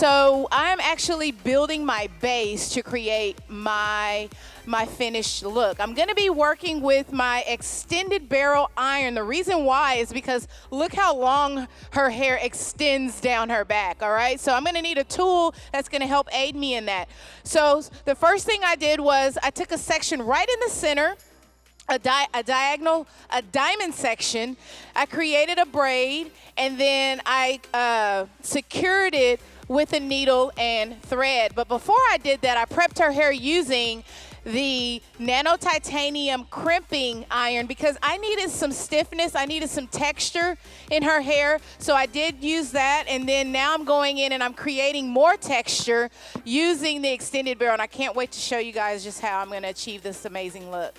So I'm actually building my base to create my finished look. I'm gonna be working with my extended barrel iron. The reason why is because look how long her hair extends down her back, all right? So I'm gonna need a tool that's gonna help aid me in that. So the first thing I did was I took a section right in the center, a diamond section. I created a braid, and then I secured it with a needle and thread. But before I did that, I prepped her hair using the nano titanium crimping iron because I needed some stiffness, I needed some texture in her hair. So I did use that, and then now I'm going in and I'm creating more texture using the extended barrel, and I can't wait to show you guys just how I'm gonna achieve this amazing look.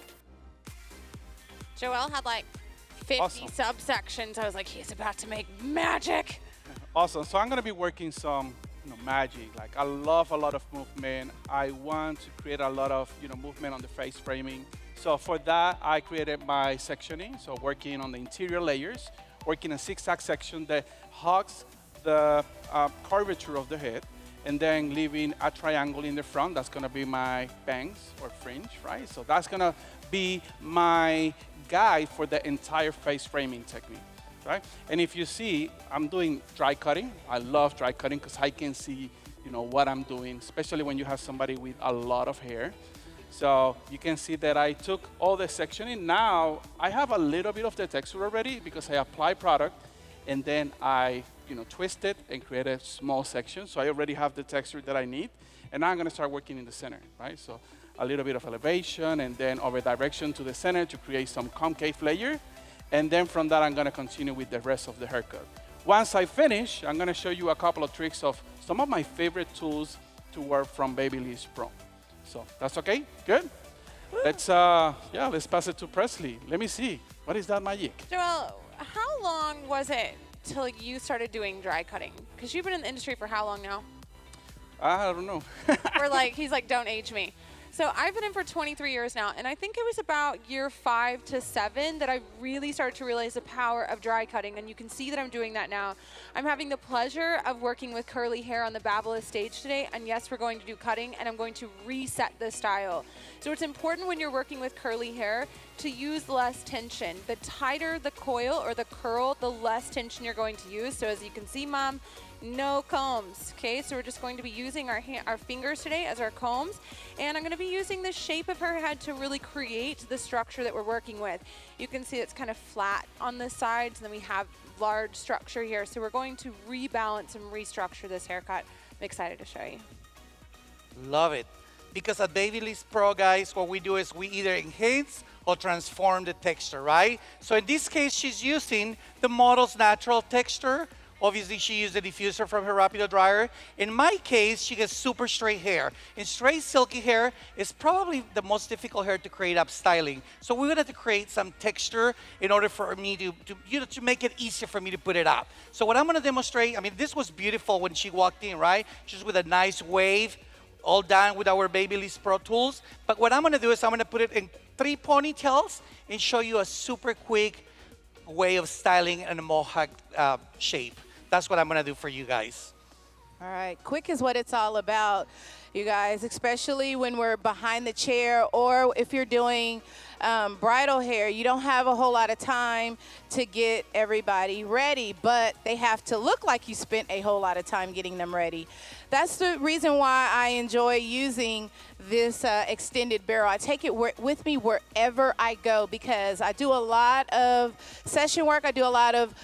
Joel had like 50 Awesome. subsections. I was like, he's about to make magic. Awesome. So I'm going to be working some magic. Like, I love a lot of movement. I want to create a lot of movement on the face framing. So for that, I created my sectioning. So working on the interior layers, working a zigzag section that hugs the curvature of the head, and then leaving a triangle in the front. That's going to be my bangs or fringe, right? So that's going to be my guide for the entire face framing technique, right? And if you see, I'm doing dry cutting. I love dry cutting because I can see, what I'm doing, especially when you have somebody with a lot of hair. So you can see that I took all the sectioning. Now I have a little bit of the texture already because I apply product, and then I, twist it and create a small section. So I already have the texture that I need. And now I'm going to start working in the center, right? So a little bit of elevation, and then over direction to the center to create some concave layer. And then from that, I'm going to continue with the rest of the haircut. Once I finish, I'm going to show you a couple of tricks of some of my favorite tools to work from BaBylissPRO. So that's okay? Good? Let's pass it to Presley. Let me see. What is that magic? Joel, how long was it till you started doing dry cutting? Because you've been in the industry for how long now? I don't know. He's like, don't age me. So I've been in for 23 years now, and I think it was about year 5 to 7 that I really started to realize the power of dry cutting, and you can see that I'm doing that now. I'm having the pleasure of working with curly hair on the Babyliss stage today, and yes, we're going to do cutting, and I'm going to reset the style. So it's important when you're working with curly hair to use less tension. The tighter the coil or the curl, the less tension you're going to use. So as you can see, Mom, no combs, okay? So we're just going to be using our fingers today as our combs, and I'm gonna be using the shape of her head to really create the structure that we're working with. You can see it's kind of flat on the sides, and then we have large structure here. So we're going to rebalance and restructure this haircut. I'm excited to show you. Love it. Because at BaBylissPRO, guys, what we do is we either enhance or transform the texture, right? So in this case, she's using the model's natural texture. Obviously, she used a diffuser from her Rapido dryer. In my case, she has super straight hair. And straight, silky hair is probably the most difficult hair to create up styling. So we wanted to create some texture in order for me to make it easier for me to put it up. So what I'm going to demonstrate, I mean, this was beautiful when she walked in, right? Just with a nice wave, all done with our BaBylissPRO tools. But what I'm going to do is I'm going to put it in 3 ponytails and show you a super quick way of styling in a mohawk shape. That's what I'm gonna do for you guys. All right, quick is what it's all about, you guys, especially when we're behind the chair or if you're doing bridal hair. You don't have a whole lot of time to get everybody ready, but they have to look like you spent a whole lot of time getting them ready. That's the reason why I enjoy using this extended barrel. I take it with me wherever I go because I do a lot of session work. I do a lot of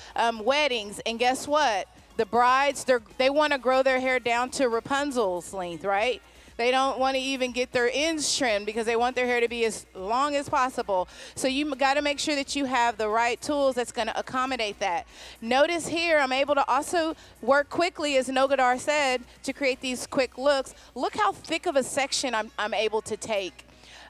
weddings, and guess what? The brides, they want to grow their hair down to Rapunzel's length, right? They don't want to even get their ends trimmed because they want their hair to be as long as possible. So you got to make sure that you have the right tools that's going to accommodate that. Notice here, I'm able to also work quickly, as Nogodar said, to create these quick looks. Look how thick of a section I'm able to take.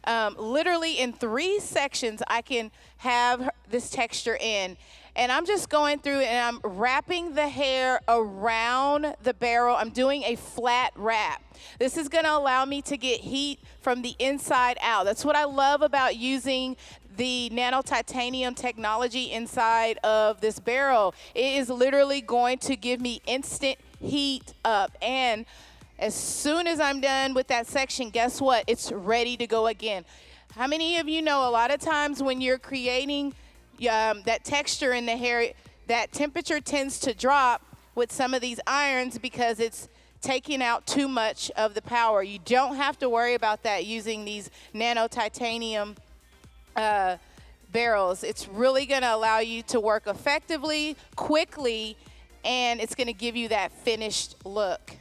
Literally in 3 sections, I can have this texture in. And I'm just going through and I'm wrapping the hair around the barrel. I'm doing a flat wrap. This is going to allow me to get heat from the inside out. That's what I love about using the nano titanium technology inside of this barrel. It is literally going to give me instant heat up. And as soon as I'm done with that section, guess what? It's ready to go again. How many of you know a lot of times when you're creating that texture in the hair, that temperature tends to drop with some of these irons because it's taking out too much of the power. You don't have to worry about that using these nano titanium barrels. It's really going to allow you to work effectively, quickly, and it's going to give you that finished look.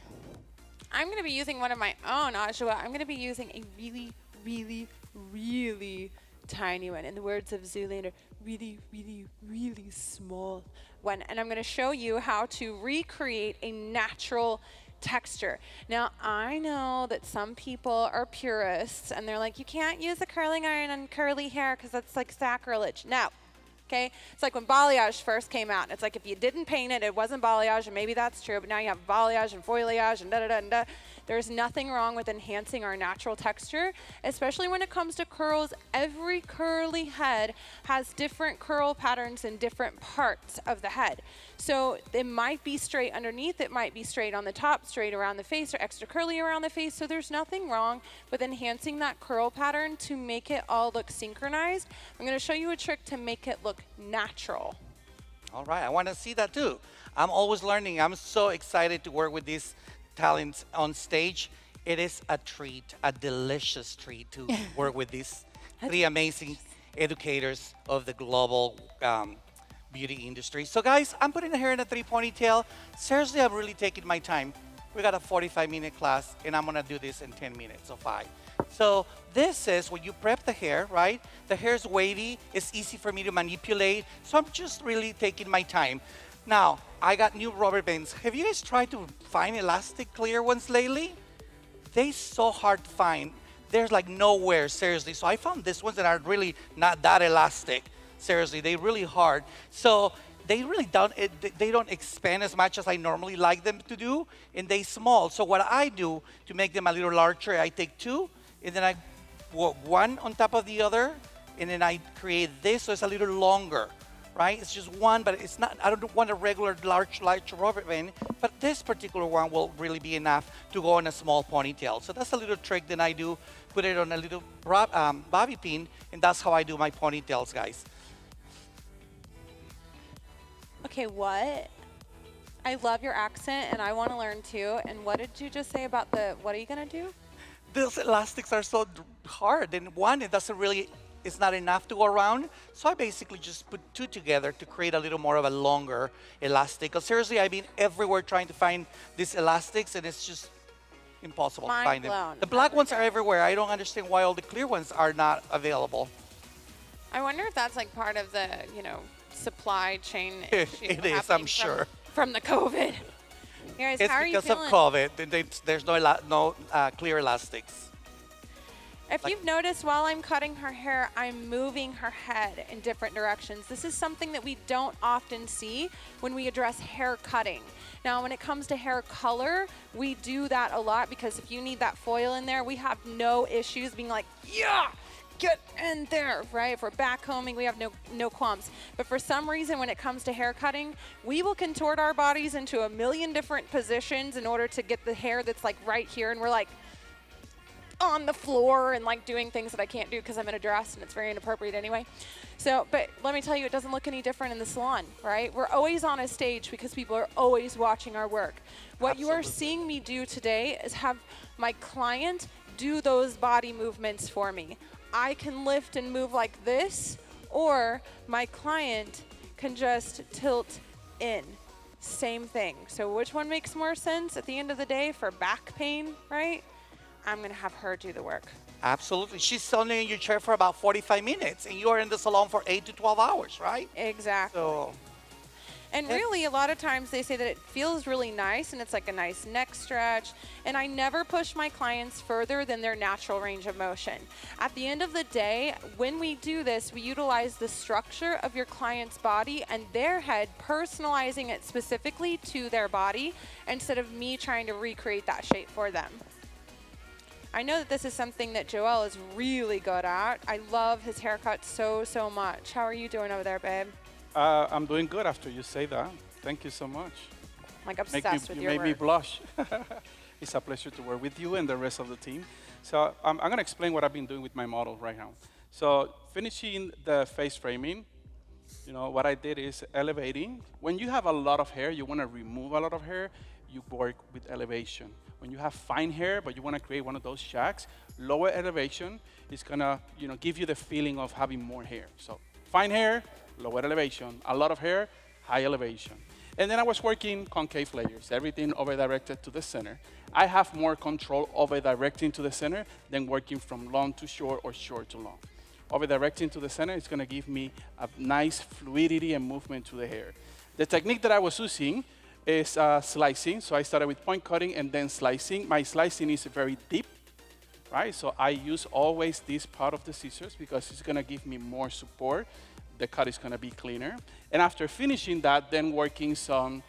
I'm going to be using one of my own, Ajua. I'm going to be using a really, really, really tiny one. In the words of Zoolander, really, really, really small one. And I'm going to show you how to recreate a natural texture. Now, I know that some people are purists and they're like, you can't use a curling iron on curly hair because that's like sacrilege. No. Okay? It's like when balayage first came out. It's like if you didn't paint it, it wasn't balayage, and maybe that's true, but now you have balayage and foliage and da-da-da and da. There's nothing wrong with enhancing our natural texture, especially when it comes to curls. Every curly head has different curl patterns in different parts of the head. So it might be straight underneath, it might be straight on the top, straight around the face, or extra curly around the face. So there's nothing wrong with enhancing that curl pattern to make it all look synchronized. I'm going to show you a trick to make it look natural. All right, I want to see that too. I'm always learning. I'm so excited to work with these talents on stage. It is a treat, a delicious treat to work with these three amazing educators of the global beauty industry. So guys, I'm putting the hair in a 3 ponytail. Seriously, I'm really taking my time. We got a 45-minute class, and I'm gonna do this in 10 minutes or 5. So this is when you prep the hair, right? The hair is wavy, it's easy for me to manipulate, so I'm just really taking my time. Now, I got new rubber bands. Have you guys tried to find elastic clear ones lately? They're so hard to find. There's like nowhere, seriously. So I found these ones that are really not that elastic. Seriously, they're really hard. So they really they don't expand as much as I normally like them to do, and they small. So what I do to make them a little larger, I take 2, and then I put 1 on top of the other, and then I create this so it's a little longer. Right? It's just 1, but it's not, I don't want a regular large rubber band, but this particular one will really be enough to go in a small ponytail. So that's a little trick that I do, put it on a little bobby pin, and that's how I do my ponytails, guys. Okay, what? I love your accent, and I want to learn too. And what did you just say about what are you going to do? Those elastics are so hard, and 1, it doesn't really, it's not enough to go around. So I basically just put 2 together to create a little more of a longer elastic. Because seriously, I've been everywhere trying to find these elastics, and it's just impossible to find them. The black ones are everywhere. I don't understand why all the clear ones are not available. I wonder if that's like part of the, supply chain issue. It is, I'm sure. From the COVID. Guys, It's how are you because of feeling? COVID. There's no clear elastics. If you've noticed, while I'm cutting her hair, I'm moving her head in different directions. This is something that we don't often see when we address hair cutting. Now, when it comes to hair color, we do that a lot because if you need that foil in there, we have no issues being like, yeah, get in there, right? If we're backcombing, we have no qualms. But for some reason, when it comes to hair cutting, we will contort our bodies into a million different positions in order to get the hair that's like right here, and we're like, on the floor and like doing things that I can't do because I'm in a dress and it's very inappropriate anyway. So, but let me tell you, it doesn't look any different in the salon, right? We're always on a stage because people are always watching our work. What you are seeing me do today is have my client do those body movements for me. I can lift and move like this, or my client can just tilt in. Same thing. So which one makes more sense at the end of the day for back pain, right? I'm going to have her do the work. Absolutely. She's standing in your chair for about 45 minutes, and you are in the salon for 8 to 12 hours, right? Exactly. So, and really, a lot of times they say that it feels really nice, and it's like a nice neck stretch. And I never push my clients further than their natural range of motion. At the end of the day, when we do this, we utilize the structure of your client's body and their head, personalizing it specifically to their body instead of me trying to recreate that shape for them. I know that this is something that Joel is really good at. I love his haircut so, so much. How are you doing over there, babe? I'm doing good after you say that. Thank you so much. I'm like obsessed with you your made me work. blush. It's a pleasure to work with you and the rest of the team. So I'm going to explain what I've been doing with my model right now. So finishing the face framing, what I did is elevating. When you have a lot of hair, you want to remove a lot of hair, you work with elevation. When you have fine hair, but you want to create one of those shacks, lower elevation is going to give you the feeling of having more hair. So fine hair, lower elevation. A lot of hair, high elevation. And then I was working concave layers, everything over-directed to the center. I have more control over directing to the center than working from long to short or short to long. Over-directing to the center is going to give me a nice fluidity and movement to the hair. The technique that I was using is slicing. So I started with point cutting and then slicing. My slicing is very deep, right? So I use always this part of the scissors because it's going to give me more support. The cut is going to be cleaner. And after finishing that, then working some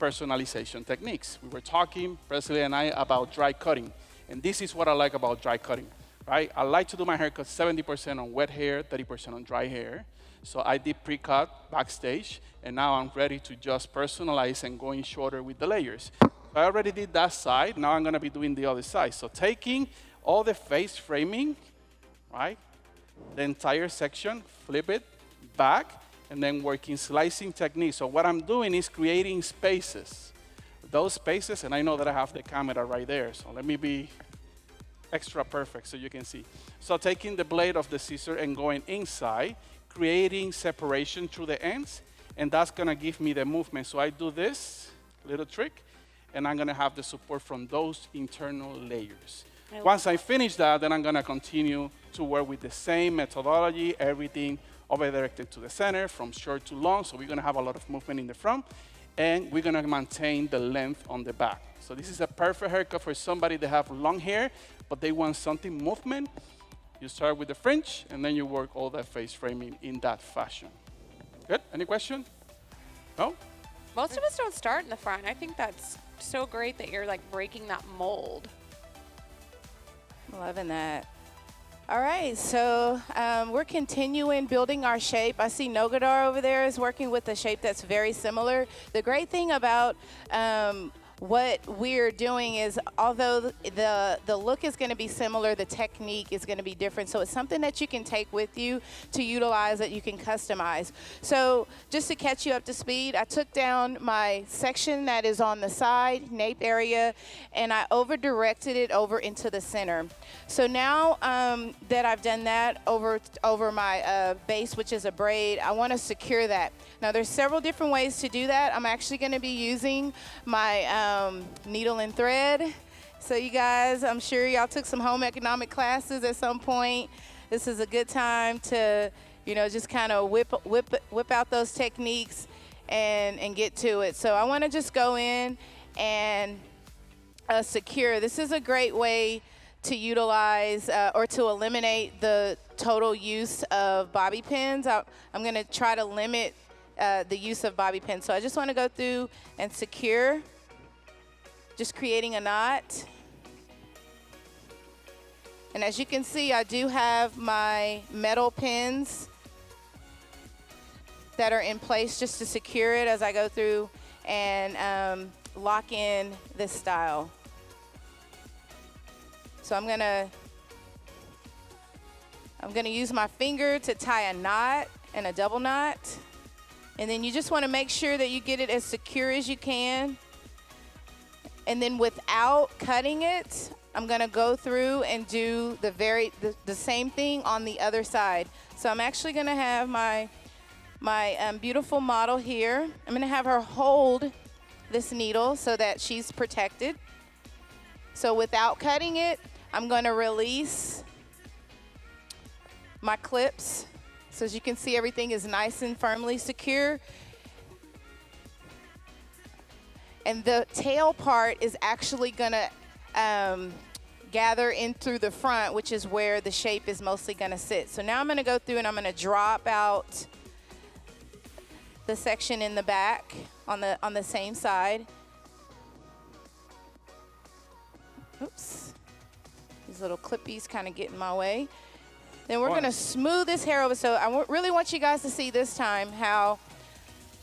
personalization techniques. We were talking, Presley and I, about dry cutting. And this is what I like about dry cutting, right? I like to do my haircut 70% on wet hair, 30% on dry hair. So I did pre-cut backstage, and now I'm ready to just personalize and going shorter with the layers. So I already did that side. Now I'm going to be doing the other side. So taking all the face framing, right, the entire section, flip it back, and then working slicing techniques. So what I'm doing is creating spaces. Those spaces, and I know that I have the camera right there, so let me be extra perfect so you can see. So taking the blade of the scissor and going inside, creating separation through the ends, and that's gonna give me the movement. So I do this little trick, and I'm gonna have the support from those internal layers. Once I finish that, then I'm gonna continue to work with the same methodology, everything over-directed to the center, from short to long, so we're gonna have a lot of movement in the front, and we're gonna maintain the length on the back. So this is a perfect haircut for somebody that have long hair, but they want something movement. You start with the fringe, and then you work all that face framing in that fashion. Good? Any question? No? Most of us don't start in the front. I think that's so great that you're like breaking that mold. Loving that. All right, so we're continuing building our shape. I see Nogodar over there is working with a shape that's very similar. The great thing about what we're doing is, although the look is going to be similar, the technique is going to be different. So it's something that you can take with you to utilize, that you can customize. So just to catch you up to speed, I took down my section that is on the side, nape area, and I over-directed it over into the center. So now that I've done that over my base, which is a braid, I want to secure that. Now there's several different ways to do that. I'm actually going to be using my needle and thread. So you guys, I'm sure y'all took some home economic classes at some point. This is a good time to, just kind of whip out those techniques and get to it. So I want to just go in and secure. This is a great way to utilize or to eliminate the total use of bobby pins. I'm going to try to limit the use of bobby pins. So I just want to go through and secure, just creating a knot. And as you can see, I do have my metal pins that are in place just to secure it as I go through and lock in this style. So I'm gonna use my finger to tie a knot and a double knot. And then you just want to make sure that you get it as secure as you can. And then without cutting it, I'm going to go through and do the same thing on the other side. So I'm actually going to have my beautiful model here. I'm going to have her hold this needle so that she's protected. So without cutting it, I'm going to release my clips. So as you can see, everything is nice and firmly secure. And the tail part is actually going to gather in through the front, which is where the shape is mostly going to sit. So now I'm going to go through and I'm going to drop out the section in the back on the same side. Oops. These little clippies kind of get in my way. Then we're Fun. gonna smooth this hair over. So I really want you guys to see this time how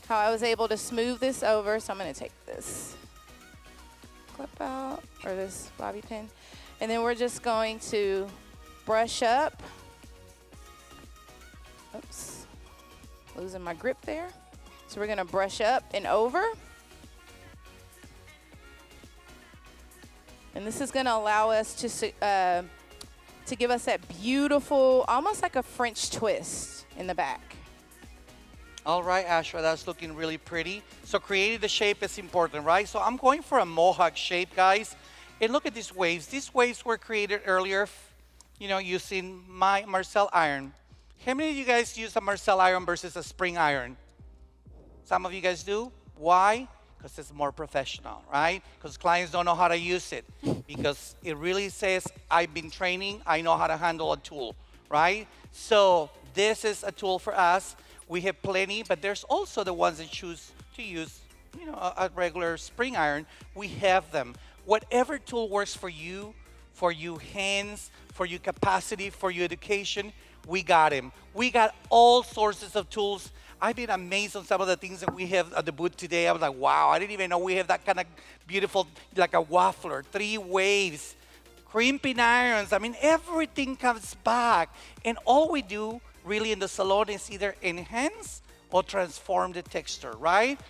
I was able to smooth this over. So I'm gonna take this clip out, or this bobby pin, and then we're just going to brush up. Oops, losing my grip there. So we're gonna brush up and over. And this is gonna allow us to give us that beautiful, almost like a French twist in the back. All right, Ajua, that's looking really pretty. So creating the shape is important, right? So I'm going for a mohawk shape, guys. And look at these waves. These waves were created earlier, using my Marcel iron. How many of you guys use a Marcel iron versus a spring iron? Some of you guys do. Why? Because it's more professional, right? Because clients don't know how to use it. Because it really says, I've been training, I know how to handle a tool, right? So this is a tool for us. We have plenty, but there's also the ones that choose to use, a regular spring iron. We have them. Whatever tool works for you hands, for your capacity, for your education, we got him. We got all sources of tools. I've been amazed on some of the things that we have at the booth today. I was like, wow, I didn't even know we have that kind of beautiful, like a waffler, 3 waves, crimping irons. I mean, everything comes back. And all we do really in the salon is either enhance or transform the texture, right?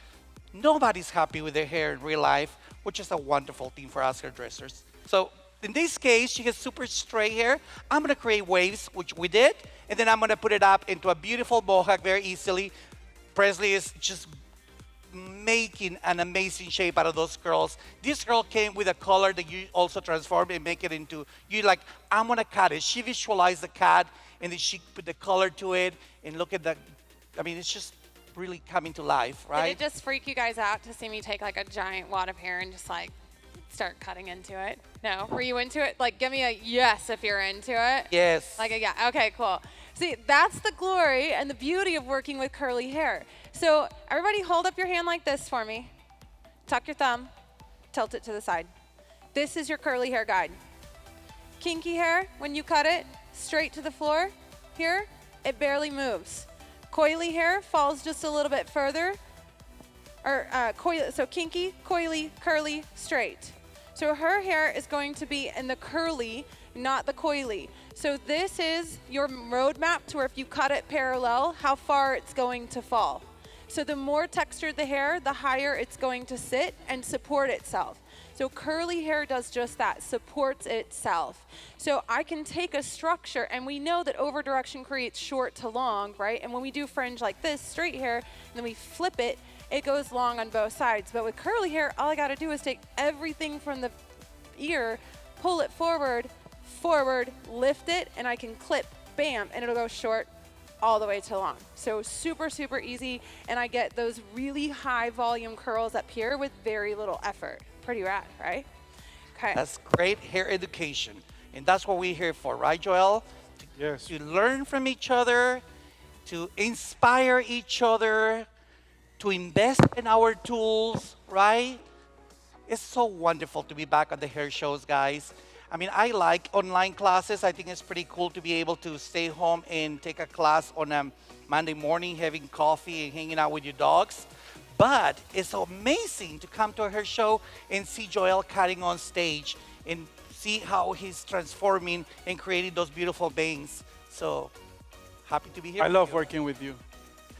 Nobody's happy with their hair in real life, which is a wonderful thing for us hairdressers. So in this case, she has super straight hair. I'm gonna create waves, which we did, and then I'm gonna put it up into a beautiful mohawk very easily. Presley is just making an amazing shape out of those curls. This girl came with a color that you also transformed and make it into, I'm gonna cut it. She visualized the cut, and then she put the color to it, and look at that. I mean, it's just really coming to life, right? Did it just freak you guys out to see me take like a giant wad of hair and just start cutting into it? No? Were you into it? Give me a yes if you're into it. Yes. Yeah. Okay, cool. See, that's the glory and the beauty of working with curly hair. So everybody hold up your hand like this for me. Tuck your thumb. Tilt it to the side. This is your curly hair guide. Kinky hair, when you cut it, straight to the floor. Here, it barely moves. Coily hair falls just a little bit further. So kinky, coily, curly, straight. So her hair is going to be in the curly, not the coily. So this is your roadmap to where if you cut it parallel, how far it's going to fall. So the more textured the hair, the higher it's going to sit and support itself. So curly hair does just that, supports itself. So I can take a structure, and we know that over direction creates short to long, right? And when we do fringe like this, straight hair, and then we flip it, it goes long on both sides. But with curly hair, all I gotta do is take everything from the ear, pull it forward, lift it, and I can clip, bam, and it'll go short all the way to long. So super, super easy, and I get those really high volume curls up here with very little effort. Pretty rad, right? Okay. That's great hair education. And that's what we're here for, right, Joel? Yes. To learn from each other, to inspire each other, to invest in our tools, right? It's so wonderful to be back on the hair shows, guys. I mean, I like online classes. I think it's pretty cool to be able to stay home and take a class on a Monday morning, having coffee and hanging out with your dogs. But it's amazing to come to a hair show and see Joel cutting on stage and see how he's transforming and creating those beautiful bangs. So happy to be here. I love working with you.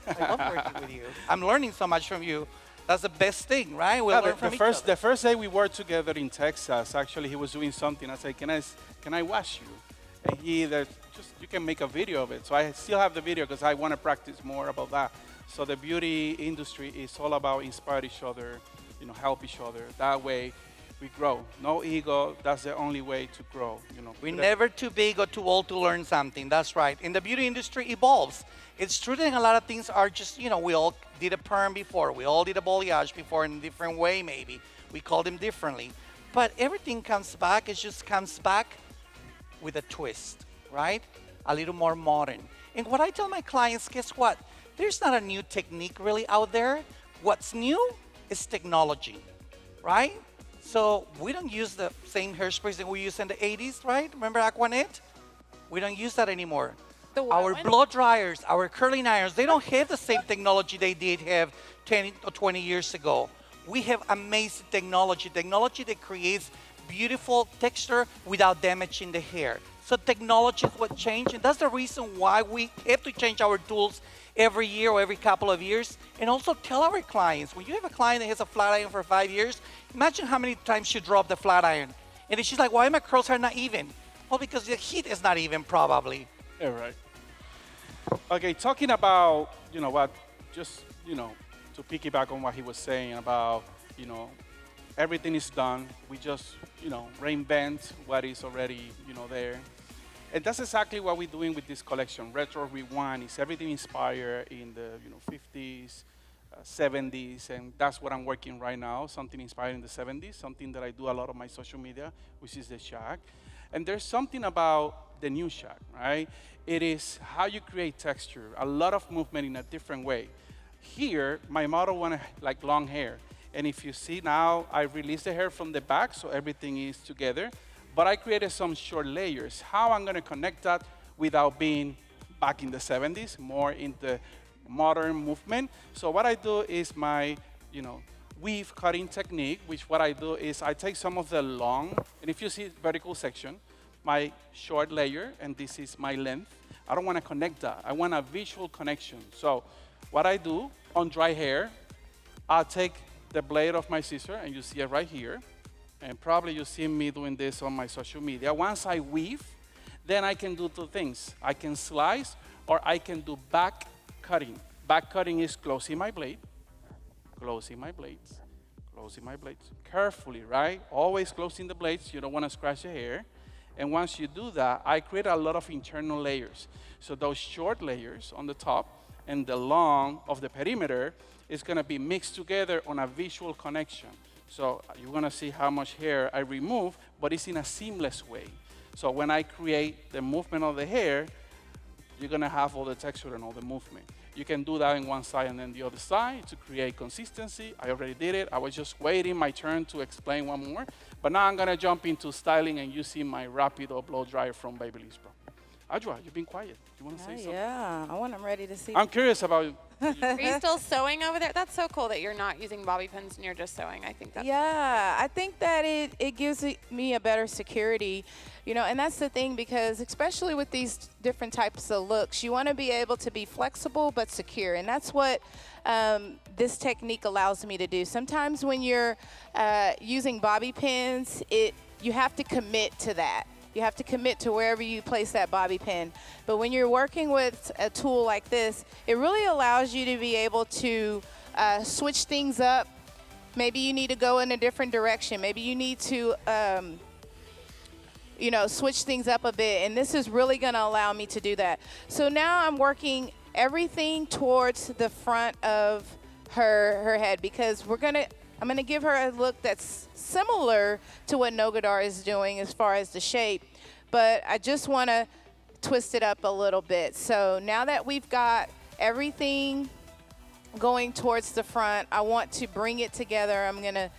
I love working with you. I'm learning so much from you. That's the best thing, right? We'll learn from each other. The first day we worked together in Texas, actually, he was doing something. I said, can I wash you? And you can make a video of it. So I still have the video because I want to practice more about that. So the beauty industry is all about inspire each other, help each other. That way we grow. No ego, that's the only way to grow. We're never too big or too old to learn something. That's right. And the beauty industry evolves. It's true that a lot of things are just, we all did a perm before. We all did a balayage before in a different way, maybe. We call them differently. But everything comes back. It just comes back with a twist, right? A little more modern. And what I tell my clients, guess what? There's not a new technique really out there. What's new is technology, right? So we don't use the same hairsprays that we used in the 80s, right? Remember Aquanet? We don't use that anymore. The what Our one? blow dryers, our curling irons, they don't have the same technology they did have 10 or 20 years ago. We have amazing technology that creates beautiful texture without damaging the hair. So technology is what changed, and that's the reason why we have to change our tools every year or every couple of years. And also tell our clients, when you have a client that has a flat iron for 5 years, imagine how many times you drop the flat iron. And then she's like, why my curls are not even? Well, because the heat is not even, probably. Yeah, right. Okay, talking about, what, just, to piggyback on what he was saying about, everything is done. We just, reinvent what is already, there. And that's exactly what we're doing with this collection. Retro Rewind is everything inspired in the, 50s, 70s, and that's what I'm working right now, something inspired in the 70s, something that I do a lot on my social media, which is the shag. And there's something about the new shag, right? It is how you create texture, a lot of movement in a different way. Here, my model wanted like long hair. And if you see now, I released the hair from the back, so everything is together. But I created some short layers. How I'm gonna connect that without being back in the 70s, more in the modern movement. So what I do is my, weave cutting technique, which what I do is I take some of the long, and if you see vertical section, my short layer, and this is my length. I don't wanna connect that. I want a visual connection. So what I do on dry hair, I'll take the blade of my scissor, and you see it right here. And probably you see me doing this on my social media. Once I weave, then I can do two things. I can slice, or I can do back cutting. Back cutting is closing my blade, closing my blades, closing my blades. Carefully, right? Always closing the blades. You don't want to scratch the hair. And once you do that, I create a lot of internal layers. So those short layers on the top and the long of the perimeter is going to be mixed together on a visual connection. So you're going to see how much hair I remove, but it's in a seamless way. So when I create the movement of the hair, you're going to have all the texture and all the movement. You can do that in one side and then the other side to create consistency. I already did it. I was just waiting my turn to explain one more. But now I'm going to jump into styling and using my Rapido blow dryer from BaBylissPRO. Ajua, you've been quiet. Do you want to say something? Yeah, I'm ready to see. I'm curious about Are you still sewing over there? That's so cool that you're not using bobby pins and you're just sewing. I think that's Yeah, I think that it gives me a better security, and that's the thing, because especially with these different types of looks, you want to be able to be flexible but secure, and that's what this technique allows me to do. Sometimes when you're using bobby pins, you have to commit to that. You have to commit to wherever you place that bobby pin. But when you're working with a tool like this, it really allows you to be able to switch things up. Maybe you need to go in a different direction. Maybe you need to, switch things up a bit. And this is really going to allow me to do that. So now I'm working everything towards the front of her head, because I'm gonna give her a look that's similar to what Nogodar is doing as far as the shape, but I just wanna twist it up a little bit. So now that we've got everything going towards the front, I want to bring it together. I'm gonna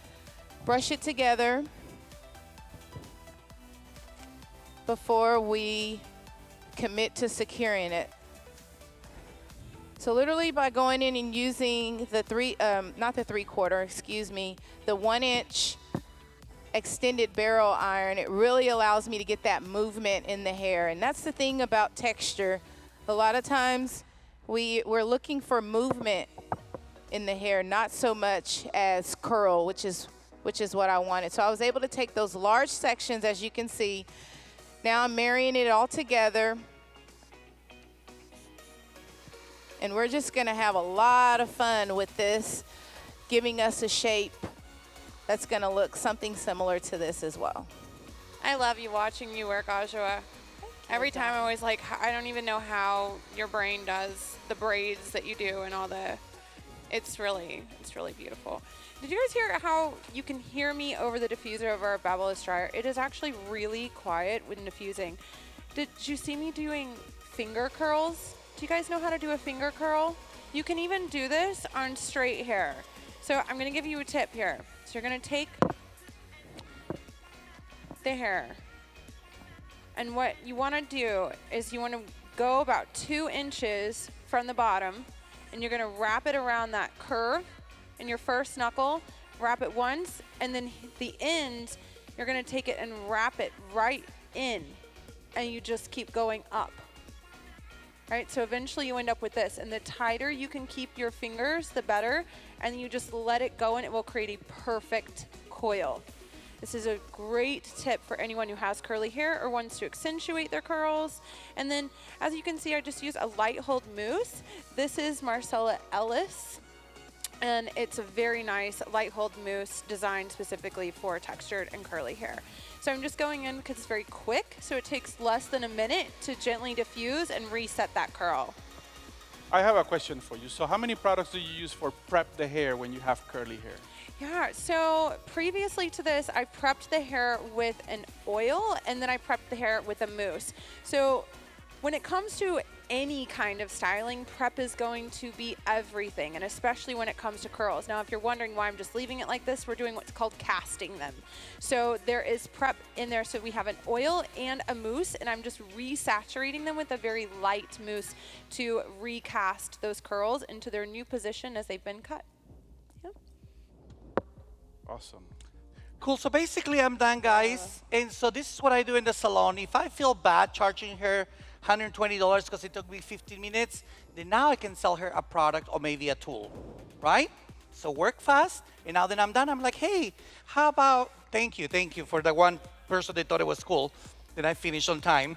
brush it together before we commit to securing it. So literally by going in and using the the 1 inch extended barrel iron, it really allows me to get that movement in the hair. And that's the thing about texture. A lot of times we're looking for movement in the hair, not so much as curl, which is what I wanted. So I was able to take those large sections, as you can see. Now I'm marrying it all together. And we're just gonna have a lot of fun with this, giving us a shape that's gonna look something similar to this as well. I love you watching you work, Ajua. Every time I'm always like, I don't even know how your brain does the braids that you do and all the, it's really beautiful. Did you guys hear how you can hear me over the diffuser of our Babyliss dryer? It is actually really quiet when diffusing. Did you see me doing finger curls? Do you guys know how to do a finger curl? You can even do this on straight hair. So I'm gonna give you a tip here. So you're gonna take the hair. And what you want to do is you want to go about 2 inches from the bottom, and you're going to wrap it around that curve in your first knuckle, wrap it once, and then the end, you're going to take it and wrap it right in, and you just keep going up. Right, so eventually you end up with this, and the tighter you can keep your fingers, the better, and you just let it go, and it will create a perfect coil. This is a great tip for anyone who has curly hair or wants to accentuate their curls. And then, as you can see, I just use a light hold mousse. This is Marcella Ellis, and it's a very nice light hold mousse designed specifically for textured and curly hair. So I'm just going in because it's very quick, so it takes less than a minute to gently diffuse and reset that curl. I have a question for you. So how many products do you use for prep the hair when you have curly hair? Yeah, so previously to this, I prepped the hair with an oil, and then I prepped the hair with a mousse. So when it comes to any kind of styling, prep is going to be everything, and especially when it comes to curls. Now, if you're wondering why I'm just leaving it like this, we're doing what's called casting them. So there is prep in there. So we have an oil and a mousse, and I'm just resaturating them with a very light mousse to recast those curls into their new position as they've been cut. Awesome. Cool, so basically I'm done, guys. And so this is what I do in the salon. If I feel bad charging her $120 because it took me 15 minutes, then now I can sell her a product or maybe a tool, right? So work fast, and now that I'm done, I'm like, hey, how about, thank you for the one person that thought it was cool, that I finished on time.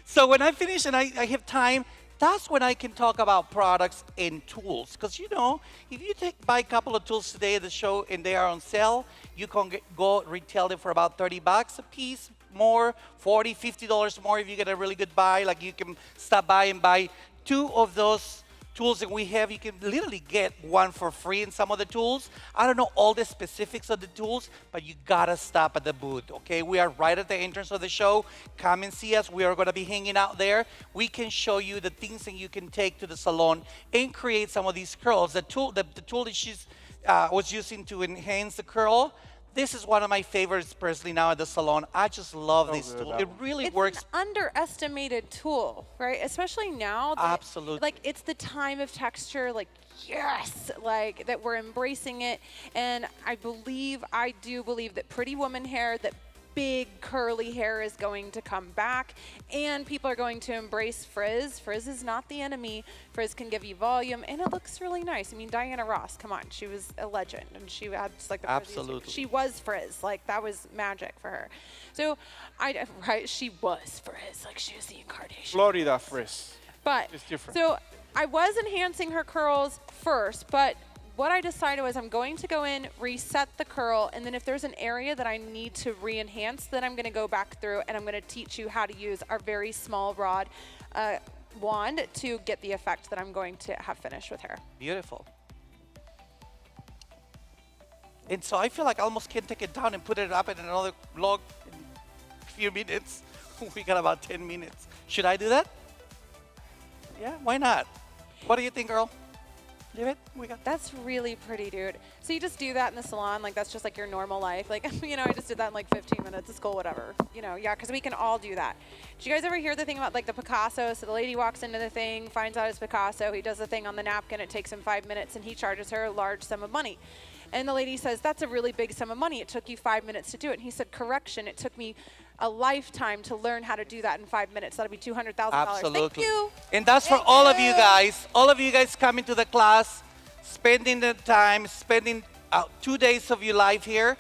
So when I finish and I have time, that's when I can talk about products and tools. Because, you know, if you buy a couple of tools today at the show and they are on sale, you can go retail them for about 30 bucks a piece, more, 40, $50 more if you get a really good buy. Like you can stop by and buy 2 of those tools that we have. You can literally get 1 for free in some of the tools. I don't know all the specifics of the tools, but you gotta stop at the booth, okay? We are right at the entrance of the show. Come and see us. We are gonna be hanging out there. We can show you the things that you can take to the salon and create some of these curls. The tool that she's was using to enhance the curl, this is one of my favorites, Presley, now at the salon. I just love this tool. It really works. It's an underestimated tool, right? Especially now. Absolutely. Like, it's the time of texture, like, yes, like, that we're embracing it. And I do believe that pretty woman hair, that big curly hair is going to come back, and people are going to embrace frizz. Frizz is not the enemy. Frizz can give you volume, and it looks really nice. I mean, Diana Ross, come on, she was a legend, and she had just like the absolutely. She was frizz, like that was magic for her. So, she was frizz, like she was the incarnation. Florida frizz. But it's different. So I was enhancing her curls first, but what I decided was I'm going to go in, reset the curl, and then if there's an area that I need to re-enhance, then I'm going to go back through and I'm going to teach you how to use our very small rod wand to get the effect that I'm going to have finished with her. Beautiful. And so I feel like I almost can take it down and put it up in another vlog in a few minutes. We got about 10 minutes. Should I do that? Yeah, why not? What do you think, girl? Leave it. That's really pretty, dude. So you just do that in the salon, like that's just like your normal life. Like, you know, I just did that in like 15 minutes. It's cool, whatever. You know, yeah, because we can all do that. Did you guys ever hear the thing about like the Picasso? So the lady walks into the thing, finds out it's Picasso. He does the thing on the napkin. It takes him 5 minutes, and he charges her a large sum of money. And the lady says, that's a really big sum of money. It took you 5 minutes to do it. And he said, correction, it took me a lifetime to learn how to do that in 5 minutes. That'll be $200,000. Absolutely. Thank you. And that's for all of you guys. All of you guys coming to the class, spending the time, spending 2 days of your life here.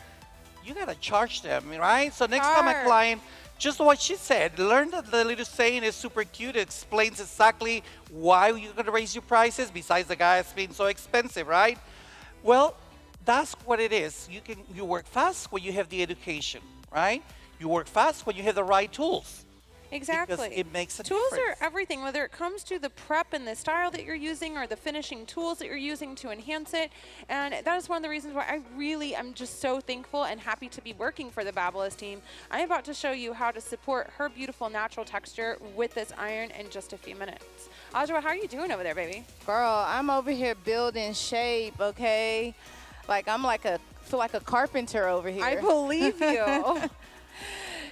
You got to charge them, right? So next time a client, just what she said, learn that the little saying is super cute. It explains exactly why you're going to raise your prices besides the guys being so expensive, right? Well, that's what it is. You work fast when you have the education, right? You work fast when you have the right tools. Exactly. Because it makes a Tools difference. are everything, whether it comes to the prep and the style that you're using or the finishing tools that you're using to enhance it. And that is one of the reasons why I really am just so thankful and happy to be working for the Babyliss team. I'm about to show you how to support her beautiful natural texture with this iron in just a few minutes. Ajua, how are you doing over there, baby? Girl, I'm over here building shape, okay? Like I'm feel like a carpenter over here. I believe you.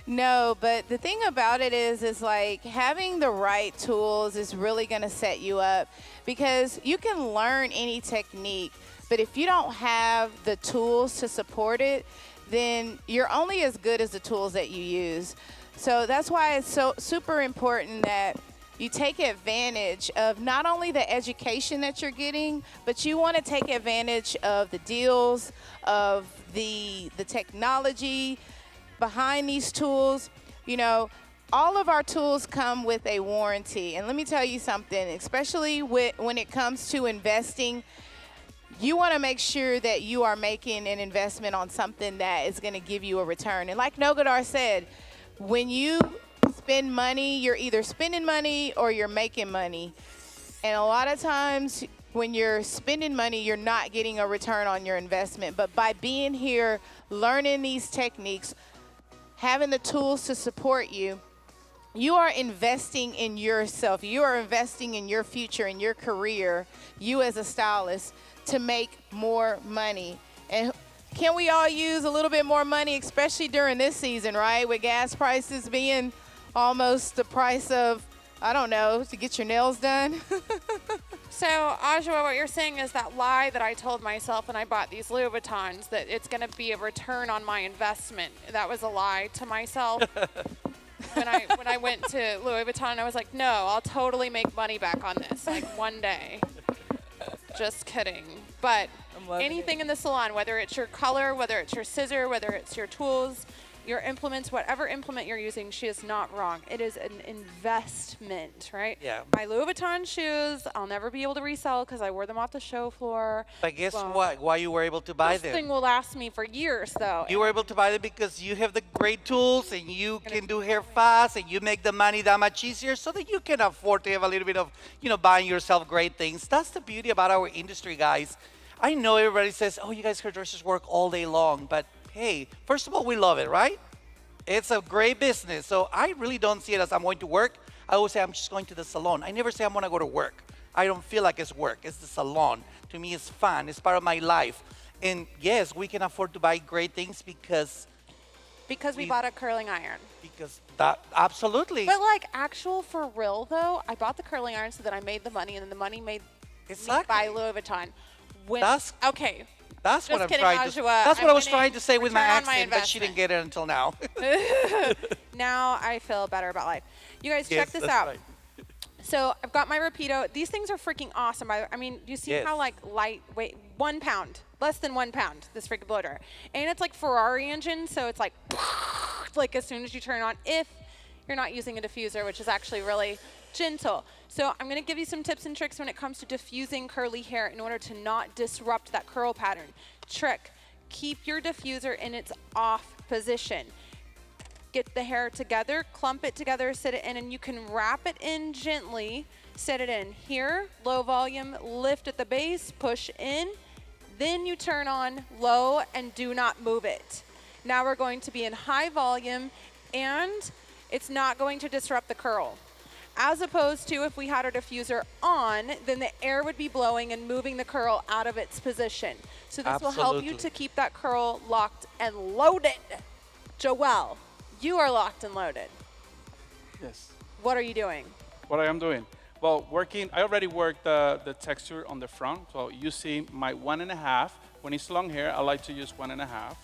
No, but the thing about it is like having the right tools is really going to set you up, because you can learn any technique, but if you don't have the tools to support it, then you're only as good as the tools that you use. So that's why it's so super important that you take advantage of not only the education that you're getting, but you want to take advantage of the deals, of the technology behind these tools. You know, all of our tools come with a warranty. And let me tell you something, especially when it comes to investing, you want to make sure that you are making an investment on something that is going to give you a return. And like Nogodar said, when you spend money, you're either spending money or you're making money. And a lot of times when you're spending money, you're not getting a return on your investment. But by being here, learning these techniques, having the tools to support you, you are investing in yourself. You are investing in your future, in your career, you as a stylist, to make more money. And can we all use a little bit more money, especially during this season, right? With gas prices being almost the price of, I don't know, to get your nails done. So, Ajua, what you're saying is that lie that I told myself when I bought these Louis Vuittons, that it's going to be a return on my investment. That was a lie to myself. When I went to Louis Vuitton, I was like, no, I'll totally make money back on this, like one day. Just kidding. But anything in the salon, whether it's your color, whether it's your scissor, whether it's your tools, your implements, whatever implement you're using, she is not wrong. It is an investment, right? Yeah. My Louis Vuitton shoes, I'll never be able to resell because I wore them off the show floor. But guess what? Why you were able to buy This them? thing will last me for years, though. You were able to buy them because you have the great tools and you can do hair fast and you make the money that much easier so that you can afford to have a little bit of, buying yourself great things. That's the beauty about our industry, guys. I know everybody says, oh, you guys hairdressers work all day long, but hey, first of all, we love it, right? It's a great business. So I really don't see it as I'm going to work. I always say I'm just going to the salon. I never say I'm going to go to work. I don't feel like it's work. It's the salon. To me, it's fun. It's part of my life. And yes, we can afford to buy great things because we bought a curling iron. Absolutely. But like actual for real though, I bought the curling iron so that I made the money, and then the money made me buy Louis Vuitton. Okay. That's what I'm kidding, trying to. Ajua. That's what I was trying to say with my Return on my accent, but she didn't get it until now. Now I feel better about life. You guys, Yes, check this that's out. right. So I've got my Rapido. These things are freaking awesome. I mean, do you see Yes. how like lightweight, 1 pound, less than 1 pound, this freaking blow dryer. And it's like Ferrari engine, so it's like as soon as you turn it on, if you're not using a diffuser, which is actually really gentle. So I'm going to give you some tips and tricks when it comes to diffusing curly hair in order to not disrupt that curl pattern. Trick, keep your diffuser in its off position. Get the hair together, clump it together, sit it in, and you can wrap it in gently. Set it in here, low volume, lift at the base, push in. Then you turn on low and do not move it. Now we're going to be in high volume, and it's not going to disrupt the curl. As opposed to if we had our diffuser on, then the air would be blowing and moving the curl out of its position. So this will help you to keep that curl locked and loaded. Joelle, you are locked and loaded. Yes. What are you doing? What I am doing? Well, I already worked the texture on the front. So you see my 1.5. When it's long hair, I like to use 1.5.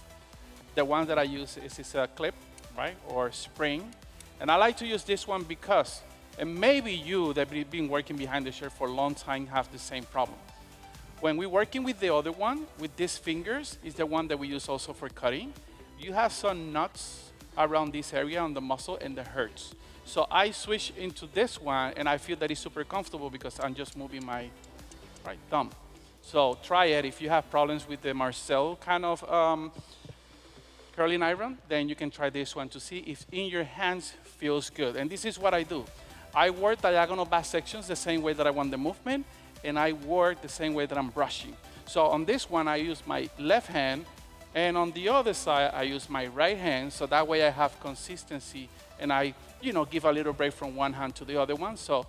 The one that I use is a clip, right, or spring. And I like to use this one because, and maybe you that have been working behind the chair for a long time have the same problem. When we're working with the other one, with these fingers, is the one that we use also for cutting. You have some knots around this area on the muscle and that hurts. So I switch into this one and I feel that it's super comfortable because I'm just moving my right thumb. So try it. If you have problems with the Marcel kind of curling iron, then you can try this one to see if in your hands feels good. And this is what I do. I work diagonal back sections the same way that I want the movement, and I work the same way that I'm brushing. So on this one, I use my left hand, and on the other side, I use my right hand, so that way I have consistency, and I, give a little break from one hand to the other one, so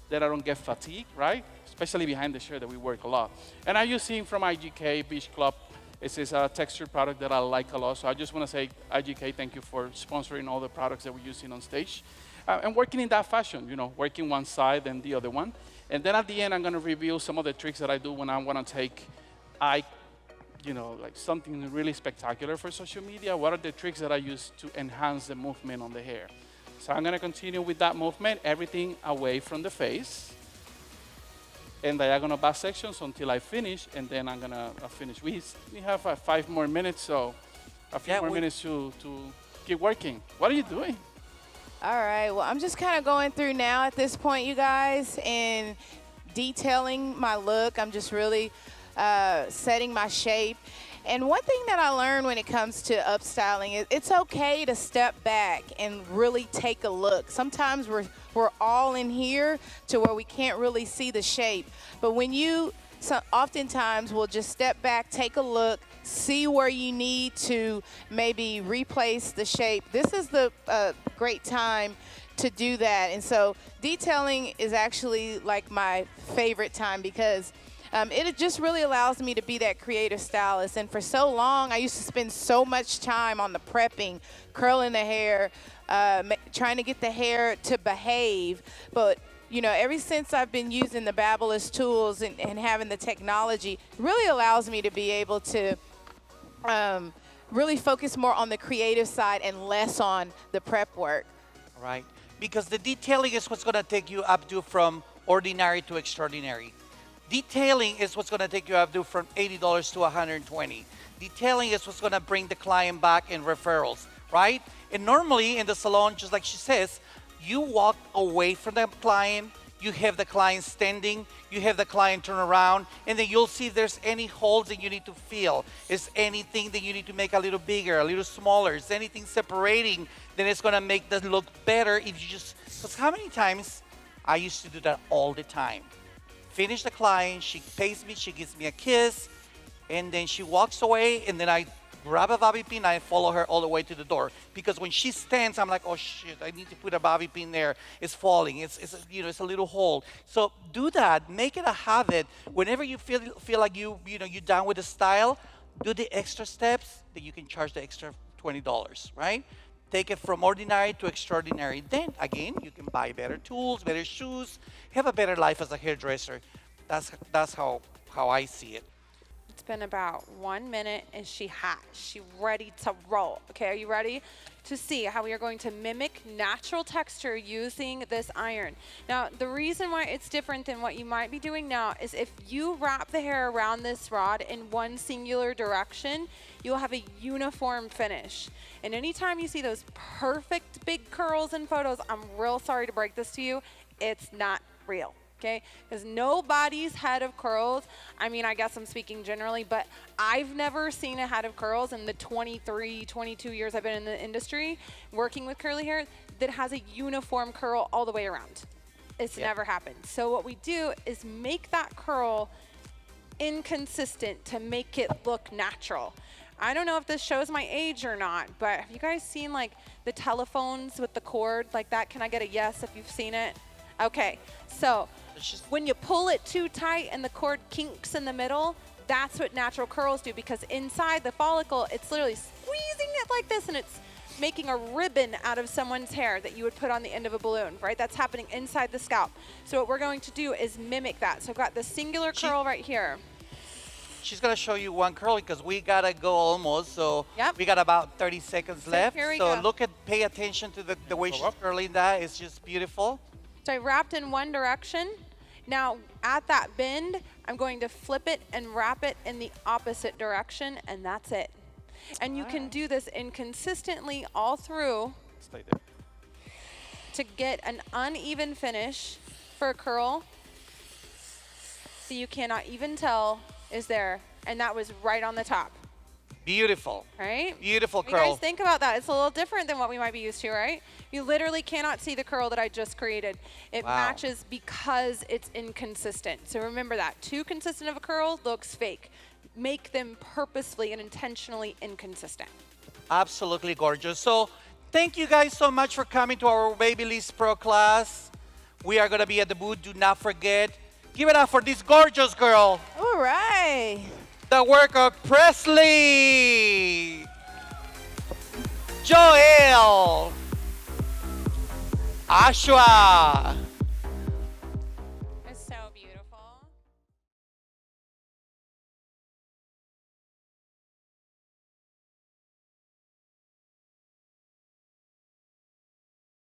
that I don't get fatigued, right? Especially behind the chair that we work a lot. And I'm using from IGK, Beach Club, This is a texture product that I like a lot. So I just want to say, IGK, thank you for sponsoring all the products that we're using on stage. And working in that fashion, you know, working one side and the other one. And then at the end, I'm going to reveal some of the tricks that I do when I want to take, you know, like something really spectacular for social media. What are the tricks that I use to enhance the movement on the hair? So I'm going to continue with that movement, everything away from the face. And diagonal back sections until I finish, and then I'm gonna finish. We have 5 more minutes, so a few more minutes to keep working. What are you doing? All right, well, I'm just kind of going through now at this point, you guys, and detailing my look. I'm just really setting my shape. And one thing that I learned when it comes to upstyling is it's okay to step back and really take a look. Sometimes we're all in here to where we can't really see the shape. But when oftentimes we'll just step back, take a look, see where you need to maybe replace the shape. This is the great time to do that. And so detailing is actually like my favorite time because it just really allows me to be that creative stylist. And for so long, I used to spend so much time on the prepping, curling the hair, trying to get the hair to behave. But, you know, ever since I've been using the Babyliss tools and having the technology, it really allows me to be able to really focus more on the creative side and less on the prep work. Right, because the detailing is what's going to take you up to from ordinary to extraordinary. Detailing is what's going to take you up to from $80 to $120. Detailing is what's going to bring the client back in referrals, right? And normally in the salon, just like she says, you walk away from the client, you have the client standing, you have the client turn around, and then you'll see if there's any holes that you need to fill. Is anything that you need to make a little bigger, a little smaller? Is anything separating? Then it's going to make the look better if you just, because how many times I used to do that all the time. Finish the client, she pays me, she gives me a kiss, and then she walks away, and then I grab a bobby pin, I follow her all the way to the door. Because when she stands, I'm like, oh shit, I need to put a bobby pin there. It's falling, it's it's a little hole. So do that, make it a habit. Whenever you feel like you're done with the style, do the extra steps that you can charge the extra $20, right? Take it from ordinary to extraordinary. Then again, you can buy better tools, better shoes, have a better life as a hairdresser. That's how I see it. It's been about 1 minute and she hot. She ready to roll. Okay, are you ready to see how we are going to mimic natural texture using this iron? Now, the reason why it's different than what you might be doing now is if you wrap the hair around this rod in one singular direction, you'll have a uniform finish. And anytime you see those perfect big curls in photos, I'm real sorry to break this to you, it's not real. Okay, because nobody's head of curls, I mean, I guess I'm speaking generally, but I've never seen a head of curls in the 23, 22 years I've been in the industry working with curly hair that has a uniform curl all the way around. It's never happened. So what we do is make that curl inconsistent to make it look natural. I don't know if this shows my age or not, but have you guys seen like the telephones with the cord like that? Can I get a yes if you've seen it? Okay, so when you pull it too tight and the cord kinks in the middle, that's what natural curls do, because inside the follicle, it's literally squeezing it like this and it's making a ribbon out of someone's hair that you would put on the end of a balloon, right? That's happening inside the scalp. So what we're going to do is mimic that. So I've got the singular curl right here. She's going to show you one curl because we got to go almost. So we got about 30 seconds left. Here we go. Pay attention to the way she's curling that. It's just beautiful. So I wrapped in one direction. Now at that bend, I'm going to flip it and wrap it in the opposite direction, and that's it. And you can do this inconsistently all through Stay there. to get an uneven finish for a curl so you cannot even tell is there. And that was right on the top. Beautiful. Right? Beautiful You curl. guys think about that. It's a little different than what we might be used to, right? You literally cannot see the curl that I just created. It matches because it's inconsistent. So remember that. Too consistent of a curl looks fake. Make them purposefully and intentionally inconsistent. Absolutely gorgeous. So thank you guys so much for coming to our BaBylissPRO class. We are going to be at the booth. Do not forget. Give it up for this gorgeous girl. All right. the work of Presley, Joel, Ajua,